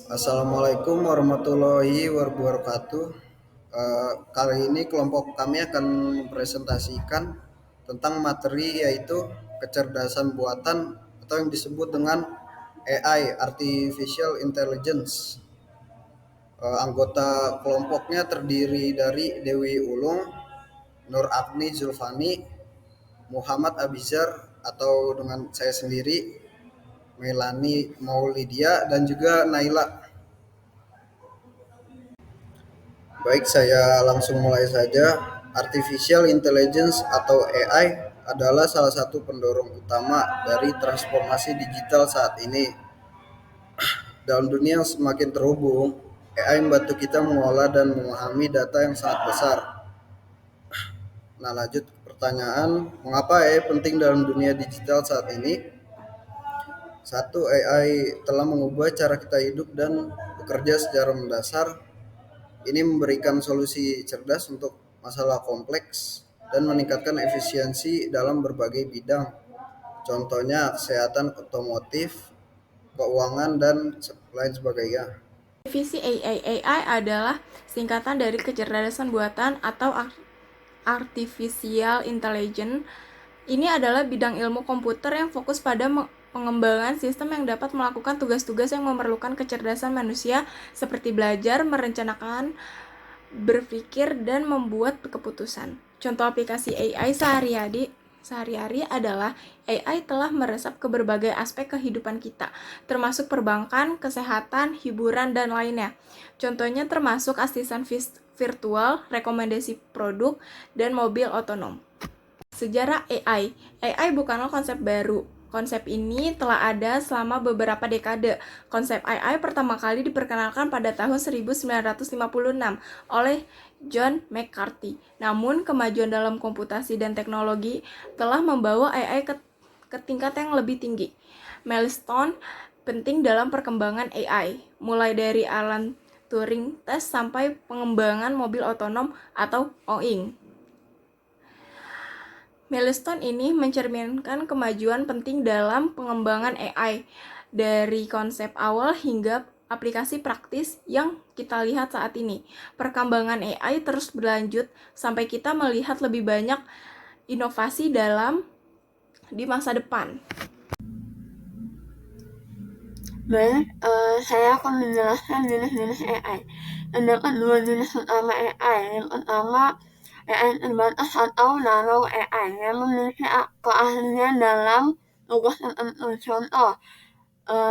Assalamualaikum warahmatullahi wabarakatuh. Kali ini kelompok kami akan mempresentasikan tentang materi yaitu kecerdasan buatan atau yang disebut dengan AI (Artificial Intelligence). Anggota kelompoknya terdiri dari Dewi Ulung, Nur Agni Zulfani, Muhammad Abizar atau dengan saya sendiri, Melani Maulidia dan juga Naila. Baik, saya langsung mulai saja. Artificial Intelligence atau AI adalah salah satu pendorong utama dari transformasi digital saat ini. Dalam dunia yang semakin terhubung, AI membantu kita mengolah dan memahami data yang sangat besar. Nah, lanjut ke pertanyaan, mengapa AI penting dalam dunia digital saat ini? Satu, AI telah mengubah cara kita hidup dan bekerja secara mendasar. Ini memberikan solusi cerdas untuk masalah kompleks dan meningkatkan efisiensi dalam berbagai bidang. Contohnya kesehatan, otomotif, keuangan, dan lain sebagainya. Definisi AI adalah singkatan dari kecerdasan buatan atau Artificial Intelligence. Ini adalah bidang ilmu komputer yang fokus pada pengembangan sistem yang dapat melakukan tugas-tugas yang memerlukan kecerdasan manusia seperti belajar, merencanakan, berpikir, dan membuat keputusan. Contoh aplikasi AI sehari-hari adalah AI telah meresap ke berbagai aspek kehidupan kita, termasuk perbankan, kesehatan, hiburan, dan lainnya. Contohnya termasuk asisten virtual, rekomendasi produk, dan mobil otonom. Sejarah AI bukanlah konsep baru. Konsep ini telah ada selama beberapa dekade. Konsep AI pertama kali diperkenalkan pada tahun 1956 oleh John McCarthy. Namun, kemajuan dalam komputasi dan teknologi telah membawa AI ke tingkat yang lebih tinggi. Milestone penting dalam perkembangan AI, mulai dari Alan Turing test sampai pengembangan mobil otonom atau OING. Milestone ini mencerminkan kemajuan penting dalam pengembangan AI, dari konsep awal hingga aplikasi praktis yang kita lihat saat ini. Perkembangan AI terus berlanjut sampai kita melihat lebih banyak inovasi di masa depan. Baik, saya akan menjelaskan jenis-jenis AI. Ada dua jenis utama AI. Yang pertama, AI terbatas atau nano AI yang memiliki keahlian dalam tugas tertentu. Contoh,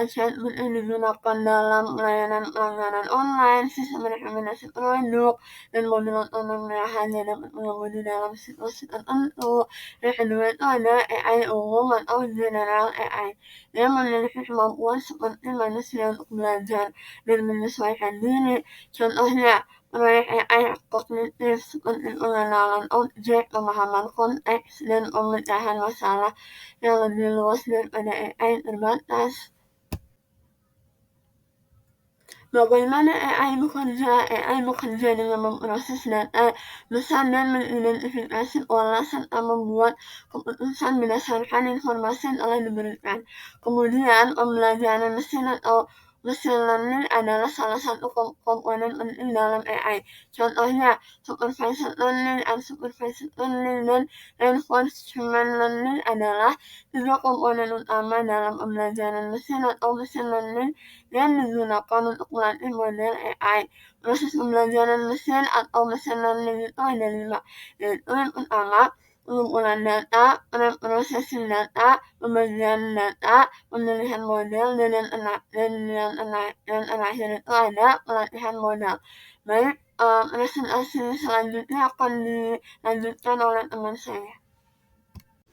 chatbot yang digunakan dalam layanan pelanggaran online, sistem rekomendasi produk, dan mobil otonom yang hanya dapat mengemudi dalam situasi tertentu. Yang kedua itu ada AI umum atau general AI yang memiliki kemampuan seperti manusia untuk belajar dan menyesuaikan diri. Contohnya, proyek AI kognitif seperti pengenalan objek, pemahaman konteks, dan pemecahan masalah yang lebih luas daripada AI terbatas. Bagaimana AI bekerja? AI bekerja dengan memproses data besar dan mengidentifikasi pola serta membuat keputusan berdasarkan informasi yang telah diberikan. Kemudian, pembelajaran mesin atau machine learning adalah salah satu komponen penting dalam AI. Contohnya, supervised learning, unsupervised learning, dan reinforcement learning adalah tiga komponen utama dalam pembelajaran mesin atau machine learning yang digunakan untuk melatih model AI. Proses pembelajaran mesin atau machine learning itu ada 5, yaitu yang pertama, pengumpulan data, preprocessing data, pembagian data, pemilihan model, dan yang terakhir itu ada pelatihan modal. Baik, presentasi selanjutnya akan dilanjutkan oleh teman saya.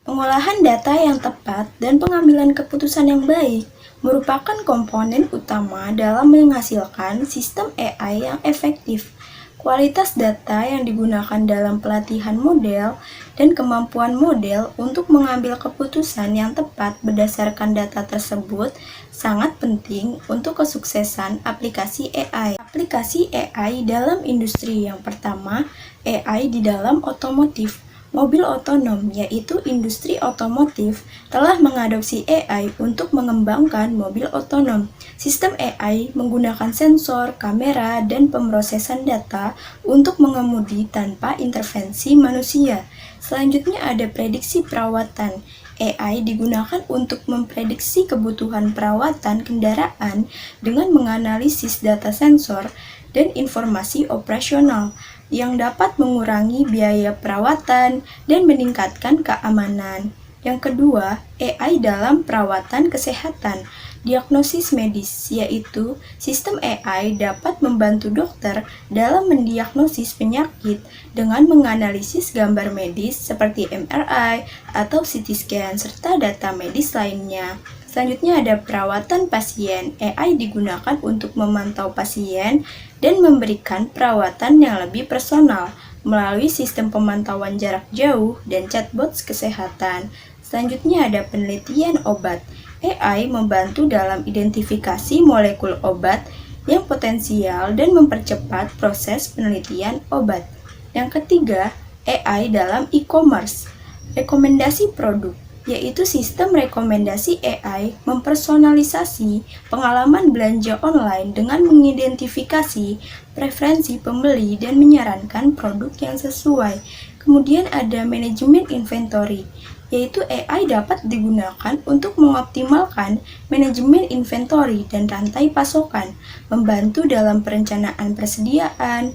Pengolahan data yang tepat dan pengambilan keputusan yang baik merupakan komponen utama dalam menghasilkan sistem AI yang efektif. Kualitas data yang digunakan dalam pelatihan model dan kemampuan model untuk mengambil keputusan yang tepat berdasarkan data tersebut sangat penting untuk kesuksesan aplikasi AI. Aplikasi AI dalam industri yang pertama, AI di dalam otomotif. mobil otonom, yaitu industri otomotif, telah mengadopsi AI untuk mengembangkan mobil otonom. Sistem AI menggunakan sensor, kamera, dan pemrosesan data untuk mengemudi tanpa intervensi manusia. Selanjutnya ada prediksi perawatan. AI digunakan untuk memprediksi kebutuhan perawatan kendaraan dengan menganalisis data sensor dan informasi operasional yang dapat mengurangi biaya perawatan dan meningkatkan keamanan. Yang kedua, AI dalam perawatan kesehatan. Diagnosis medis, yaitu sistem AI dapat membantu dokter dalam mendiagnosis penyakit dengan menganalisis gambar medis seperti MRI atau CT scan serta data medis lainnya. Selanjutnya ada perawatan pasien. AI digunakan untuk memantau pasien dan memberikan perawatan yang lebih personal melalui sistem pemantauan jarak jauh dan chatbot kesehatan. Selanjutnya ada penelitian obat. AI membantu dalam identifikasi molekul obat yang potensial dan mempercepat proses penelitian obat. Yang ketiga, AI dalam e-commerce. Rekomendasi produk, yaitu sistem rekomendasi AI mempersonalisasi pengalaman belanja online dengan mengidentifikasi preferensi pembeli dan menyarankan produk yang sesuai. Kemudian ada manajemen inventory, yaitu AI dapat digunakan untuk mengoptimalkan manajemen inventory dan rantai pasokan, membantu dalam perencanaan persediaan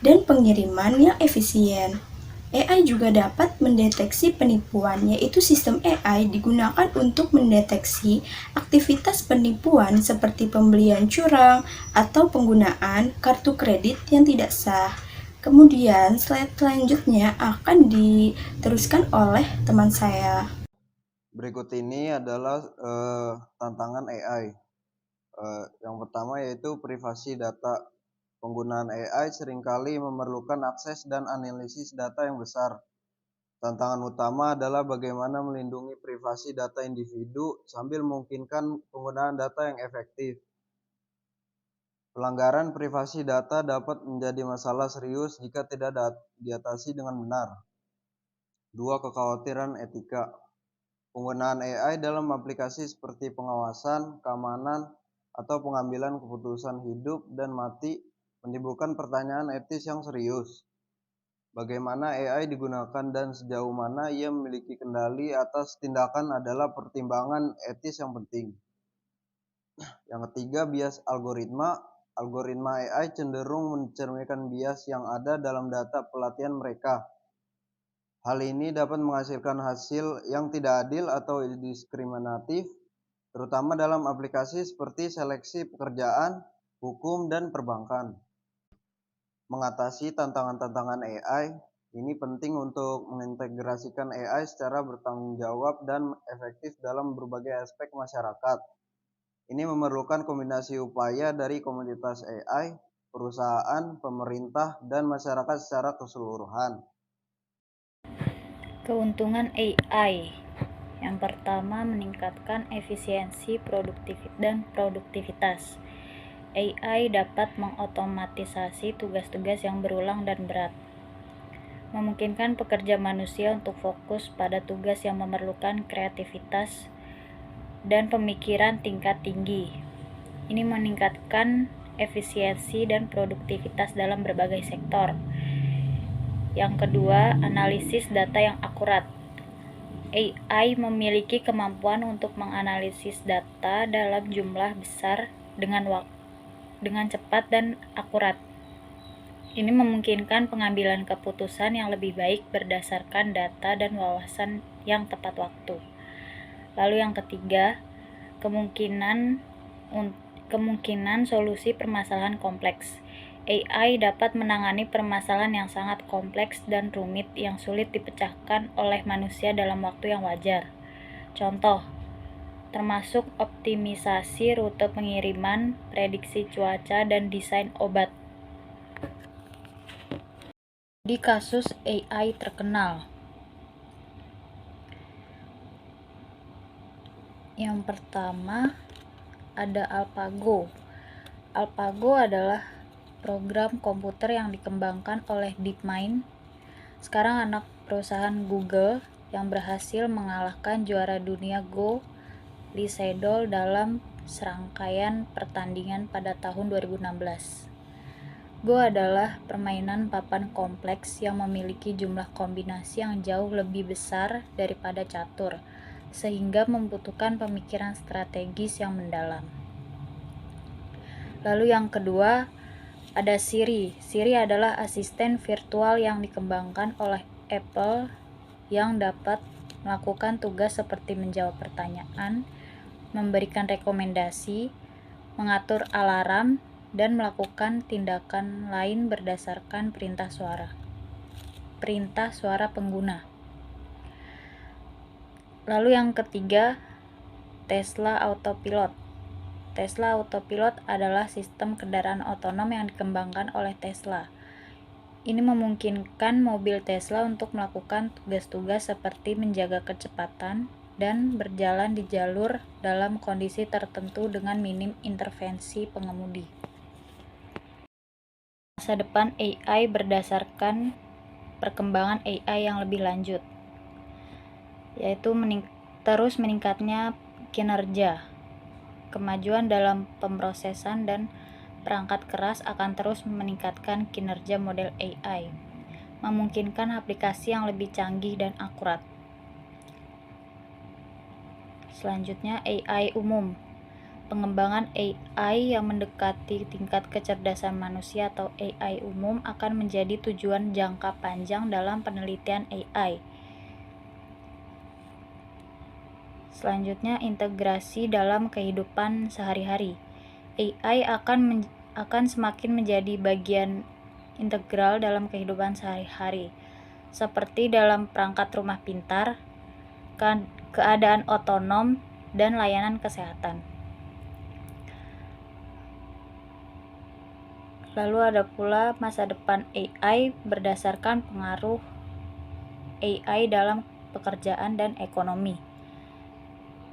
dan pengiriman yang efisien. AI juga dapat mendeteksi penipuan, yaitu sistem AI digunakan untuk mendeteksi aktivitas penipuan seperti pembelian curang atau penggunaan kartu kredit yang tidak sah. Kemudian slide selanjutnya akan diteruskan oleh teman saya. Berikut ini adalah tantangan AI. Yang pertama yaitu privasi data. Penggunaan AI seringkali memerlukan akses dan analisis data yang besar. Tantangan utama adalah bagaimana melindungi privasi data individu sambil memungkinkan penggunaan data yang efektif. Pelanggaran privasi data dapat menjadi masalah serius jika tidak diatasi dengan benar. 2. Kekhawatiran etika. Penggunaan AI dalam aplikasi seperti pengawasan, keamanan, atau pengambilan keputusan hidup dan mati menimbulkan pertanyaan etis yang serius. Bagaimana AI digunakan dan sejauh mana ia memiliki kendali atas tindakan adalah pertimbangan etis yang penting. Yang ketiga, bias algoritma. Algoritma AI cenderung mencerminkan bias yang ada dalam data pelatihan mereka. Hal ini dapat menghasilkan hasil yang tidak adil atau diskriminatif, terutama dalam aplikasi seperti seleksi pekerjaan, hukum, dan perbankan. Mengatasi tantangan-tantangan AI, ini penting untuk mengintegrasikan AI secara bertanggung jawab dan efektif dalam berbagai aspek masyarakat. Ini memerlukan kombinasi upaya dari komunitas AI, perusahaan, pemerintah, dan masyarakat secara keseluruhan. Keuntungan AI. Yang pertama, meningkatkan efisiensi dan produktivitas. AI dapat mengotomatisasi tugas-tugas yang berulang dan berat, memungkinkan pekerja manusia untuk fokus pada tugas yang memerlukan kreativitas dan pemikiran tingkat tinggi. Ini meningkatkan efisiensi dan produktivitas dalam berbagai sektor. Yang kedua, analisis data yang akurat. AI memiliki kemampuan untuk menganalisis data dalam jumlah besar dengan cepat dan akurat. Ini memungkinkan pengambilan keputusan yang lebih baik berdasarkan data dan wawasan yang tepat waktu. Lalu yang ketiga, kemungkinan solusi permasalahan kompleks. AI dapat menangani permasalahan yang sangat kompleks dan rumit yang sulit dipecahkan oleh manusia dalam waktu yang wajar. Contoh, termasuk optimisasi rute pengiriman, prediksi cuaca, dan desain obat. Di kasus AI terkenal, yang pertama ada AlphaGo. AlphaGo adalah program komputer yang dikembangkan oleh DeepMind. Sekarang anak perusahaan Google yang berhasil mengalahkan juara dunia Go, Lee Sedol dalam serangkaian pertandingan pada tahun 2016. Go adalah permainan papan kompleks yang memiliki jumlah kombinasi yang jauh lebih besar daripada catur, sehingga membutuhkan pemikiran strategis yang mendalam. Lalu yang kedua, ada Siri. Siri adalah asisten virtual yang dikembangkan oleh Apple yang dapat melakukan tugas seperti menjawab pertanyaan, memberikan rekomendasi, mengatur alarm, dan melakukan tindakan lain berdasarkan perintah suara pengguna. Lalu yang ketiga, Tesla Autopilot. Tesla Autopilot adalah sistem kendaraan otonom yang dikembangkan oleh Tesla. Ini memungkinkan mobil Tesla untuk melakukan tugas-tugas seperti menjaga kecepatan dan berjalan di jalur dalam kondisi tertentu dengan minim intervensi pengemudi. Masa depan AI berdasarkan perkembangan AI yang lebih lanjut, yaitu terus meningkatnya kinerja. Kemajuan dalam pemrosesan dan perangkat keras akan terus meningkatkan kinerja model AI, memungkinkan aplikasi yang lebih canggih dan akurat. Selanjutnya, AI umum. Pengembangan AI yang mendekati tingkat kecerdasan manusia atau AI umum akan menjadi tujuan jangka panjang dalam penelitian AI. Selanjutnya, integrasi dalam kehidupan sehari-hari. AI akan semakin menjadi bagian integral dalam kehidupan sehari-hari, seperti dalam perangkat rumah pintar, keadaan otonom, dan layanan kesehatan. Lalu ada pula masa depan AI berdasarkan pengaruh AI dalam pekerjaan dan ekonomi,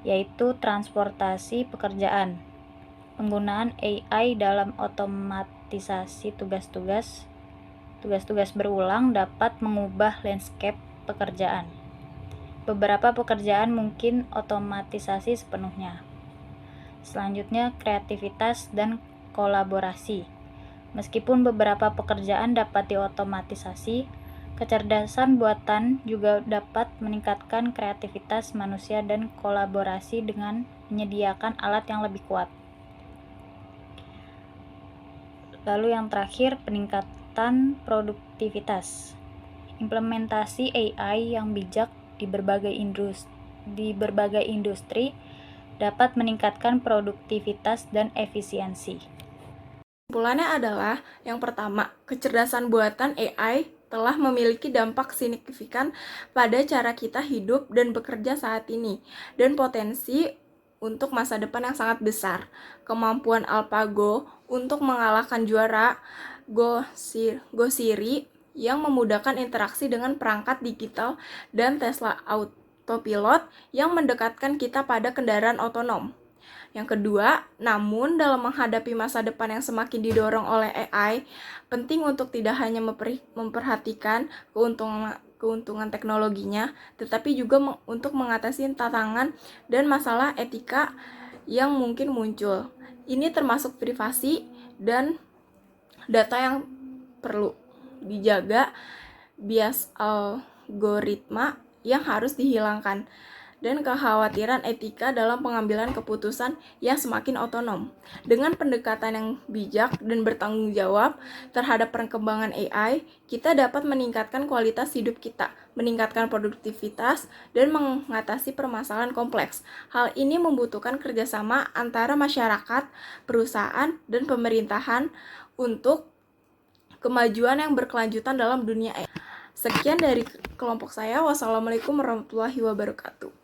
yaitu transportasi pekerjaan. Penggunaan AI dalam otomatisasi tugas-tugas berulang dapat mengubah landscape pekerjaan. Beberapa pekerjaan mungkin otomatisasi sepenuhnya. Selanjutnya, kreativitas dan kolaborasi. Meskipun beberapa pekerjaan dapat diotomatisasi, kecerdasan buatan juga dapat meningkatkan kreativitas manusia dan kolaborasi dengan menyediakan alat yang lebih kuat. Lalu yang terakhir, peningkatan produktivitas. Implementasi AI yang bijak di berbagai industri dapat meningkatkan produktivitas dan efisiensi. Kesimpulannya adalah, yang pertama, kecerdasan buatan AI telah memiliki dampak signifikan pada cara kita hidup dan bekerja saat ini, dan potensi untuk masa depan yang sangat besar. Kemampuan AlphaGo untuk mengalahkan juara Go Siri yang memudahkan interaksi dengan perangkat digital, dan Tesla Autopilot yang mendekatkan kita pada kendaraan otonom. Yang kedua, namun dalam menghadapi masa depan yang semakin didorong oleh AI, penting untuk tidak hanya memperhatikan keuntungan teknologinya, tetapi juga untuk mengatasi tantangan dan masalah etika yang mungkin muncul. Ini termasuk privasi dan data yang perlu dijaga, bias algoritma yang harus dihilangkan, dan kekhawatiran etika dalam pengambilan keputusan yang semakin otonom. Dengan pendekatan yang bijak dan bertanggung jawab terhadap perkembangan AI, kita dapat meningkatkan kualitas hidup kita, meningkatkan produktivitas, dan mengatasi permasalahan kompleks. Hal ini membutuhkan kerjasama antara masyarakat, perusahaan, dan pemerintahan untuk kemajuan yang berkelanjutan dalam dunia AI. Sekian dari kelompok saya. Wassalamualaikum warahmatullahi wabarakatuh.